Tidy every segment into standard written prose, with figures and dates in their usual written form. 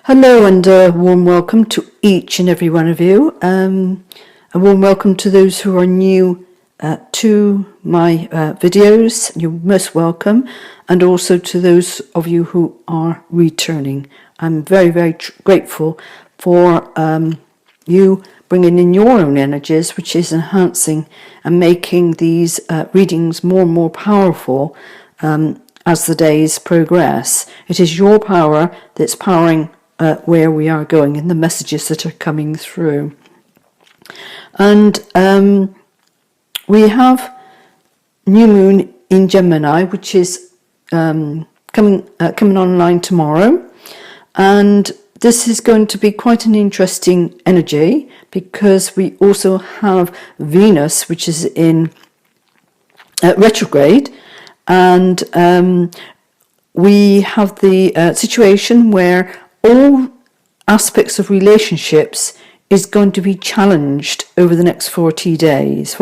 Hello and a warm welcome to each and every one of you. A warm welcome to those who are new to my videos. You're most welcome. And also to those of you who are returning. I'm very, very grateful for you bringing in your own energies, which is enhancing and making these readings more and more powerful as the days progress. It is your power that's powering where we are going and the messages that are coming through. And we have new moon in Gemini, which is coming online tomorrow, and this is going to be quite an interesting energy because we also have Venus, which is in retrograde, and we have the situation where all aspects of relationships is going to be challenged over the next 40 days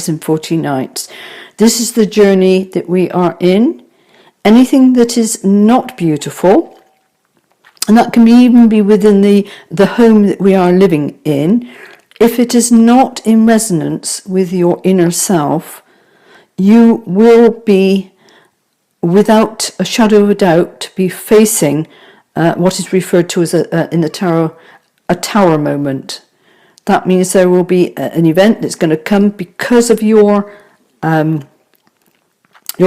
and 40 nights. This is the journey that we are in. Anything that is not beautiful, and that can even be within the home that we are living in, if it is not in resonance with your inner self, you will be, without a shadow of a doubt, be facing what is referred to as in the tarot, a tower moment. That means there will be an event that's going to come because of your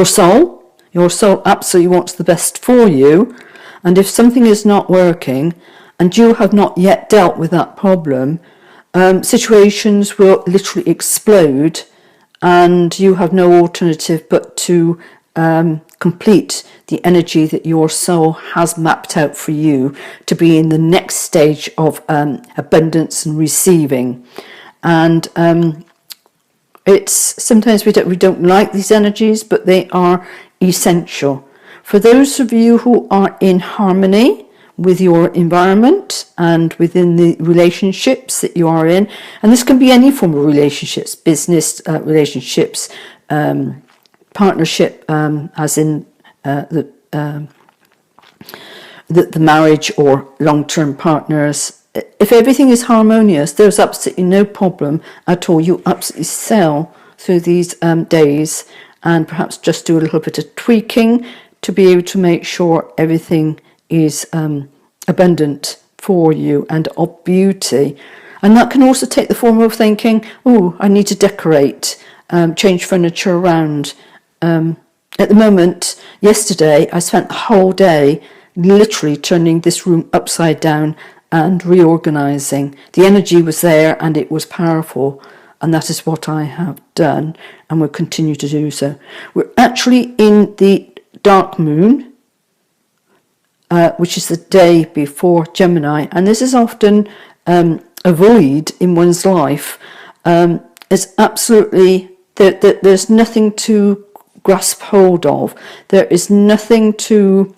soul. Your soul absolutely wants the best for you, and if something is not working and you have not yet dealt with that problem, situations will literally explode, and you have no alternative but to complete the energy that your soul has mapped out for you to be in the next stage of abundance and receiving. And it's sometimes we don't like these energies, but they are essential for those of you who are in harmony with your environment and within the relationships that you are in. And this can be any form of relationships, business relationships, partnership, as in the marriage or long-term partners. If everything is harmonious, there's absolutely no problem at all. You absolutely sail through these days, and perhaps just do a little bit of tweaking to be able to make sure everything is abundant for you and of beauty. And that can also take the form of thinking, oh, I need to decorate, change furniture around. At the moment, yesterday, I spent the whole day literally turning this room upside down and reorganizing. The energy was there and it was powerful, and that is what I have done and will continue to do so. We're actually in the dark moon, which is the day before Gemini, and this is often a void in one's life. It's absolutely, there's nothing to grasp hold of. There is nothing to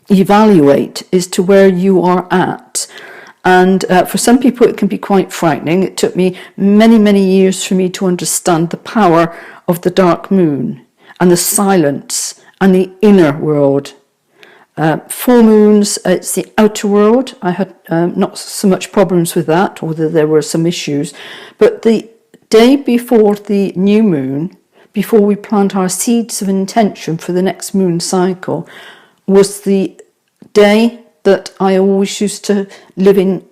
evaluate as to where you are at. And for some people it can be quite frightening. It took me many, many years for me to understand the power of the dark moon and the silence and the inner world. Full moons, it's the outer world. I had not so much problems with that, although there were some issues. But the day before the new moon, before we plant our seeds of intention for the next moon cycle, was the day that I always used to live in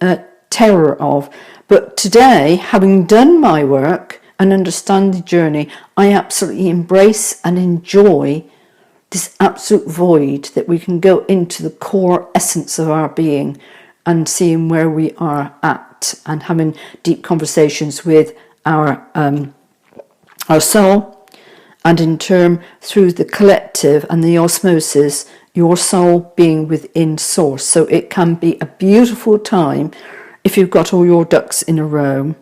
terror of. But today, having done my work and understand the journey, I absolutely embrace and enjoy this absolute void, that we can go into the core essence of our being and seeing where we are at and having deep conversations with our soul, and in turn through the collective and the osmosis, your soul being within source. So it can be a beautiful time if you've got all your ducks in a row.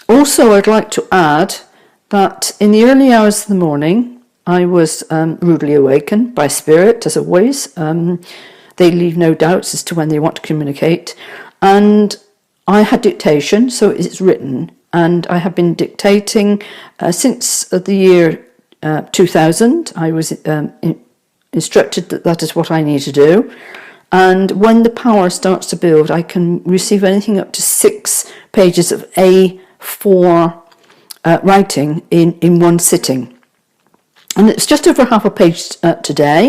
Also, I'd like to add that in the early hours of the morning, I was rudely awakened by spirit, as always. They leave no doubts as to when they want to communicate. And I had dictation, so it's written. And I have been dictating since the year 2000. I was instructed that that is what I need to do. And when the power starts to build, I can receive anything up to 6 pages of A4 writing in one sitting. And it's just over half a page today.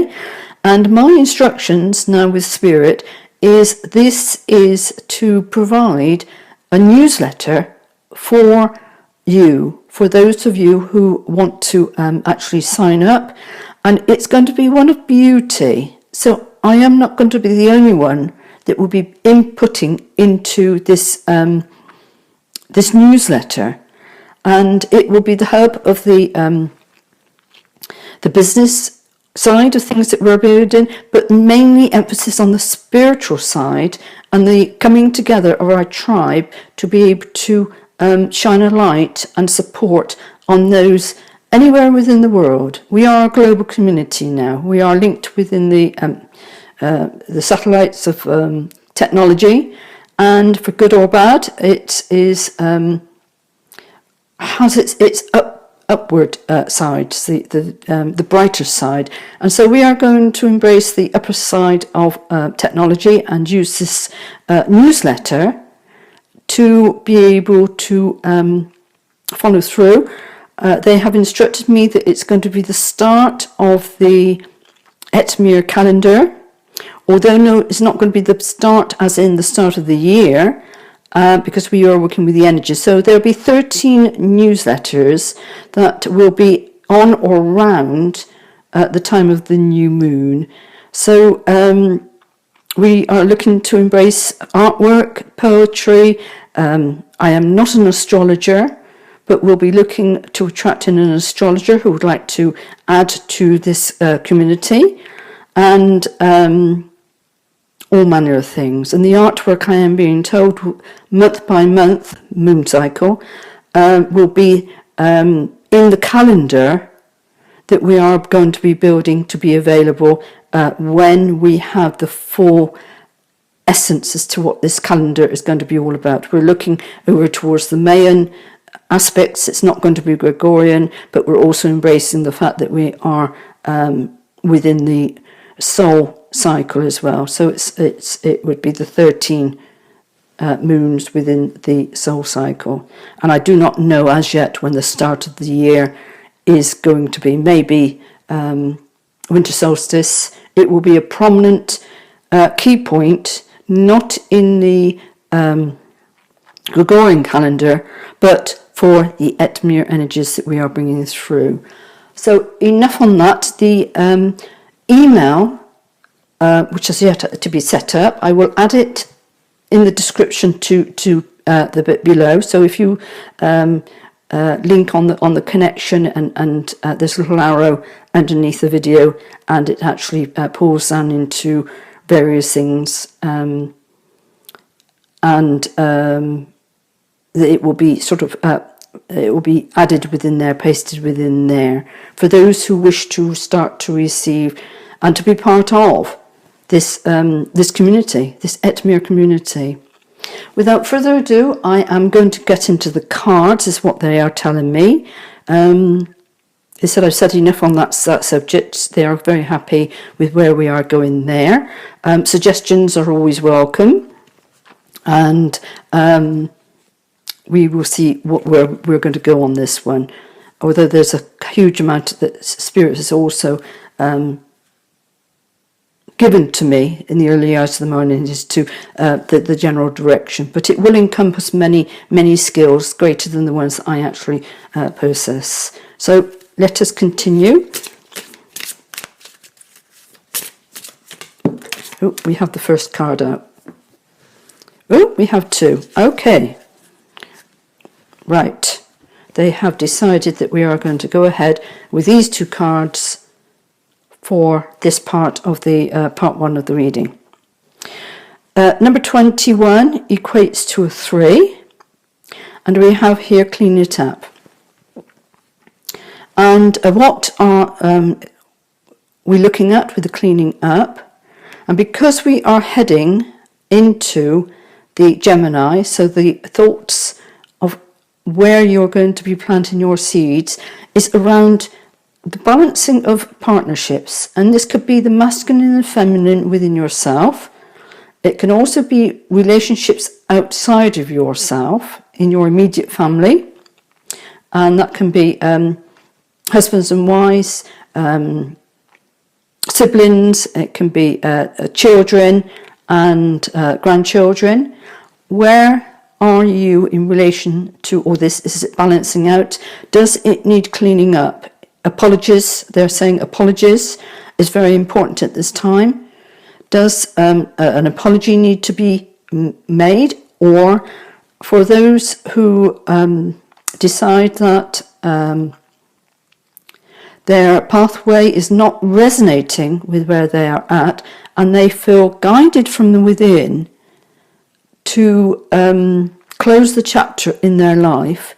And my instructions now with Spirit is this is to provide a newsletter for you, for those of you who want to actually sign up. And it's going to be one of beauty. So I am not going to be the only one that will be inputting into this this newsletter, and it will be the hub of the business side of things that we're building, but mainly emphasis on the spiritual side and the coming together of our tribe to be able to shine a light and support on those anywhere within the world. We are a global community now. We are linked within the satellites of technology, and for good or bad, it is has its upward side, the brighter side. And so we are going to embrace the upper side of technology and use this newsletter to be able to follow through. They have instructed me that it's going to be the start of the Etmir calendar, although no, it's not going to be the start as in the start of the year, because we are working with the energy. So there'll be 13 newsletters that will be on or around the time of the new moon. So we are looking to embrace artwork, poetry. I am not an astrologer, but we'll be looking to attract in an astrologer who would like to add to this community, and all manner of things. And the artwork, I am being told, month by month, moon cycle, will be in the calendar that we are going to be building to be available when we have the full essence as to what this calendar is going to be all about. We're looking over towards the Mayan aspects. It's not going to be Gregorian, but we're also embracing the fact that we are within the soul cycle as well. So it would be the 13 moons within the soul cycle. And I do not know as yet when the start of the year is going to be. Maybe winter solstice. It will be a prominent key point, not in the Gregorian calendar, but for the Etmir energies that we are bringing through. So enough on that. The email, which is yet to be set up, I will add it in the description to the bit below. So if you link on the connection and there's a little arrow underneath the video, and it actually pulls down into various things, and it will be sort of it will be added within there, pasted within there, for those who wish to start to receive and to be part of this this community, this Etmir community. Without further ado, I am going to get into the cards, is what they are telling me. They said I've said enough on that subject. They are very happy with where we are going there. Suggestions are always welcome, and we will see where we're going to go on this one. Although there's a huge amount that Spirit has also given to me in the early hours of the morning as to the general direction, but it will encompass many skills greater than the ones that I actually possess. So let us continue. Oh, we have the first card out. Oh, we have 2. Okay. Right. They have decided that we are going to go ahead with these 2 cards for this part of the part 1 of the reading. Number 21 equates to a 3, and we have here clean it up. And what are we looking at with the cleaning up? And because we are heading into the Gemini, so the thoughts of where you're going to be planting your seeds is around the balancing of partnerships, and this could be the masculine and feminine within yourself. It can also be relationships outside of yourself, in your immediate family, and that can be husbands and wives, siblings, it can be children and grandchildren. Where are you in relation to all this? Is it balancing out? Does it need cleaning up? Apologies, they're saying apologies is very important at this time. Does an apology need to be made? Or for those who decide that their pathway is not resonating with where they are at, and they feel guided from the within to close the chapter in their life,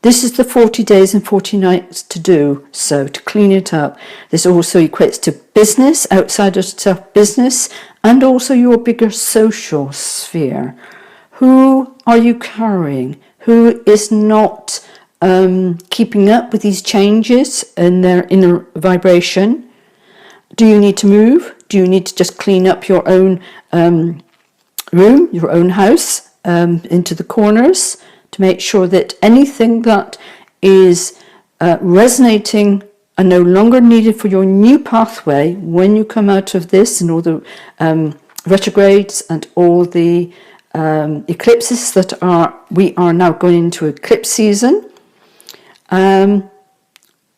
this is the 40 days and 40 nights to do so, to clean it up. This also equates to business, outside of self business, and also your bigger social sphere. Who are you carrying? Who is not keeping up with these changes in their inner vibration? Do you need to move? Do you need to just clean up your own room, your own house, into the corners, to make sure that anything that is resonating and no longer needed for your new pathway when you come out of this, and all the retrogrades and all the eclipses we are now going into eclipse season, and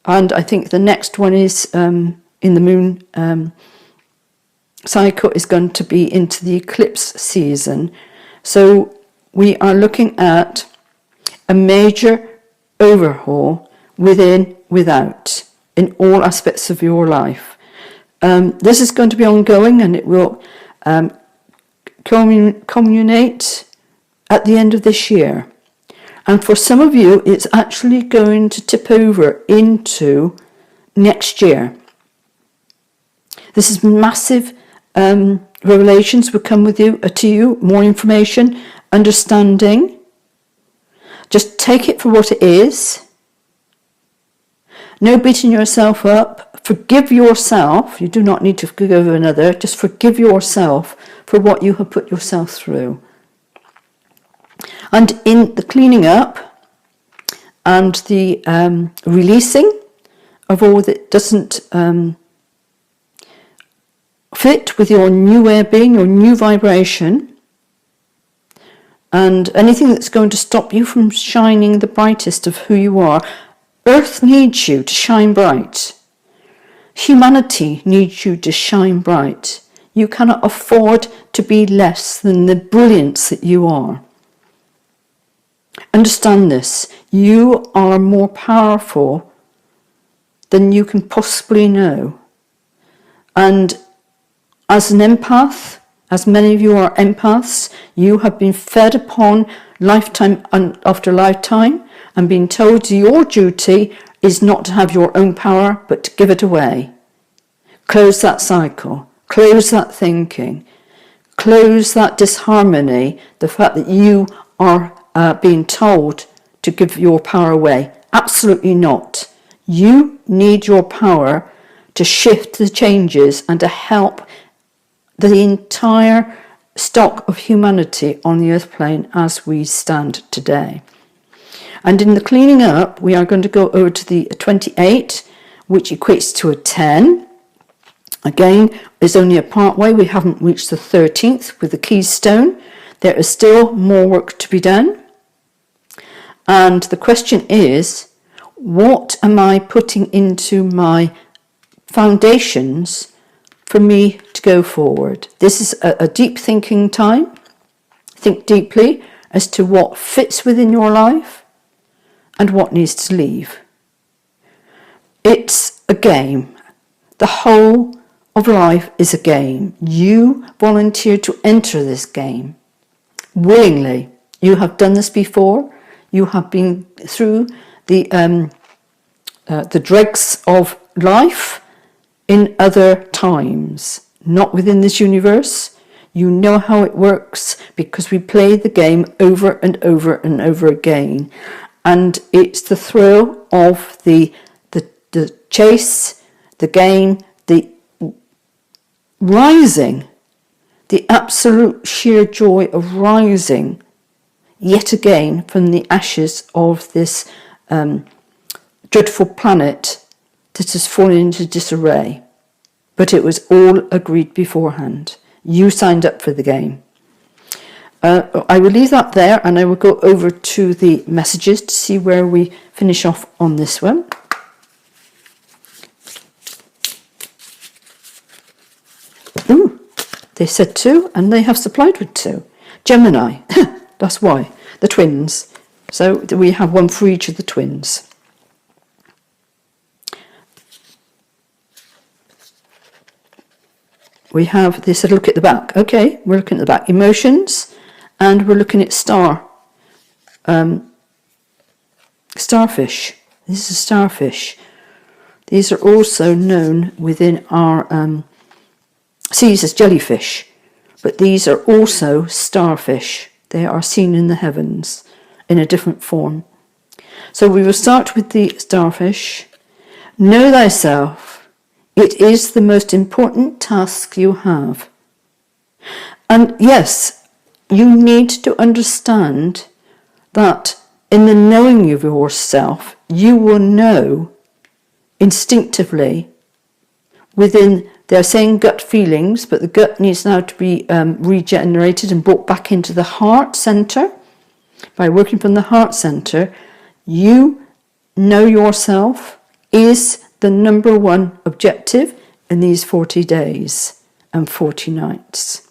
I think the next one is in the moon cycle is going to be into the eclipse season. So we are looking at a major overhaul within, without, in all aspects of your life. This is going to be ongoing, and it will culminate at the end of this year. And for some of you, it's actually going to tip over into next year. This is massive revelations will come to you, more information, understanding. Just take it for what it is. No beating yourself up. Forgive yourself. You do not need to forgive another. Just forgive yourself for what you have put yourself through. And in the cleaning up and the releasing of all that doesn't fit with your new way of being, your new vibration, and anything that's going to stop you from shining the brightest of who you are. Earth needs you to shine bright. Humanity needs you to shine bright. You cannot afford to be less than the brilliance that you are. Understand this. You are more powerful than you can possibly know. And as an empath, as many of you are empaths, you have been fed upon lifetime after lifetime and been told your duty is not to have your own power, but to give it away. Close that cycle. Close that thinking. Close that disharmony. The fact that you are being told to give your power away. Absolutely not. You need your power to shift the changes and to help the entire stock of humanity on the earth plane as we stand today. And in the cleaning up, we are going to go over to the 28, which equates to a 10. Again, is only a part way. We haven't reached the 13th with the keystone. There is still more work to be done. And the question is, what am I putting into my foundations for me to go forward? This is a deep thinking time. Think deeply as to what fits within your life and what needs to leave. It's a game. The whole of life is a game. You volunteer to enter this game willingly. You have done this before. You have been through the dregs of life in other times, not within this universe. You know how it works because we play the game over and over and over again. And it's the thrill of the chase, the gain, the rising, the absolute sheer joy of rising yet again from the ashes of this dreadful planet that has fallen into disarray. But it was all agreed beforehand. You signed up for the game. I will leave that there, and I will go over to the messages to see where we finish off on this one. Ooh, they said 2, and they have supplied with 2. Gemini, that's why, the twins. So we have one for each of the twins. We have, they said look at the back. Okay, we're looking at the back. Emotions, and we're looking at starfish. This is a starfish. These are also known within our seas as jellyfish, but these are also starfish. They are seen in the heavens in a different form. So we will start with the starfish. Know thyself. It is the most important task you have. And yes, you need to understand that in the knowing of yourself, you will know instinctively within, they're saying gut feelings, but the gut needs now to be regenerated and brought back into the heart center. By working from the heart center, you know yourself is the number one objective in these 40 days and 40 nights.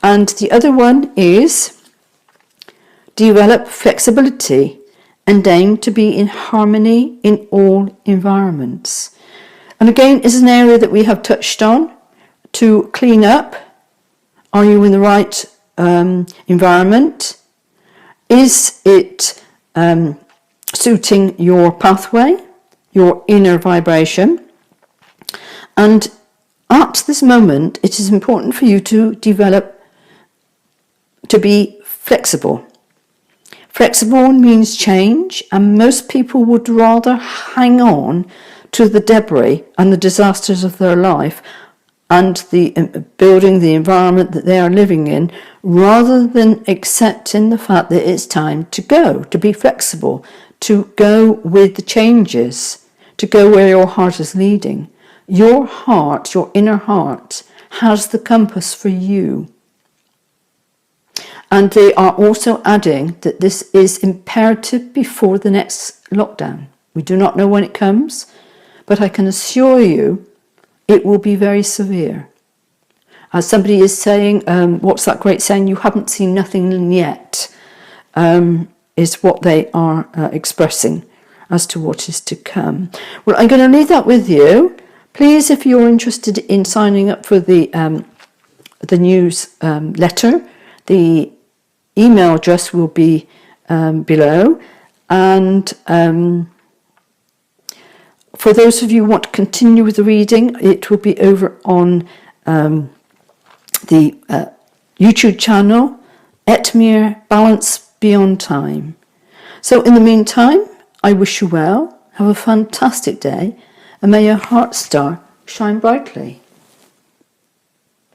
And the other one is develop flexibility and aim to be in harmony in all environments. And again, is an area that we have touched on to clean up. Are you in the right environment? Is it suiting your pathway, your inner vibration? And at this moment, it is important for you to develop, to be flexible. Flexible means change, and most people would rather hang on to the debris and the disasters of their life and the building, the environment that they are living in, rather than accepting the fact that it's time to go, to be flexible, to go with the changes, to go where your heart is leading. Your heart, your inner heart, has the compass for you. And they are also adding that this is imperative before the next lockdown. We do not know when it comes, but I can assure you it will be very severe. As somebody is saying, what's that great saying? You haven't seen nothing yet, is what they are expressing as to what is to come. Well, I'm going to leave that with you. Please, if you're interested in signing up for the news letter, the email address will be below. And for those of you who want to continue with the reading, it will be over on the YouTube channel, Etmir Balance Beyond Time. So in the meantime, I wish you well, have a fantastic day, and may your heart star shine brightly.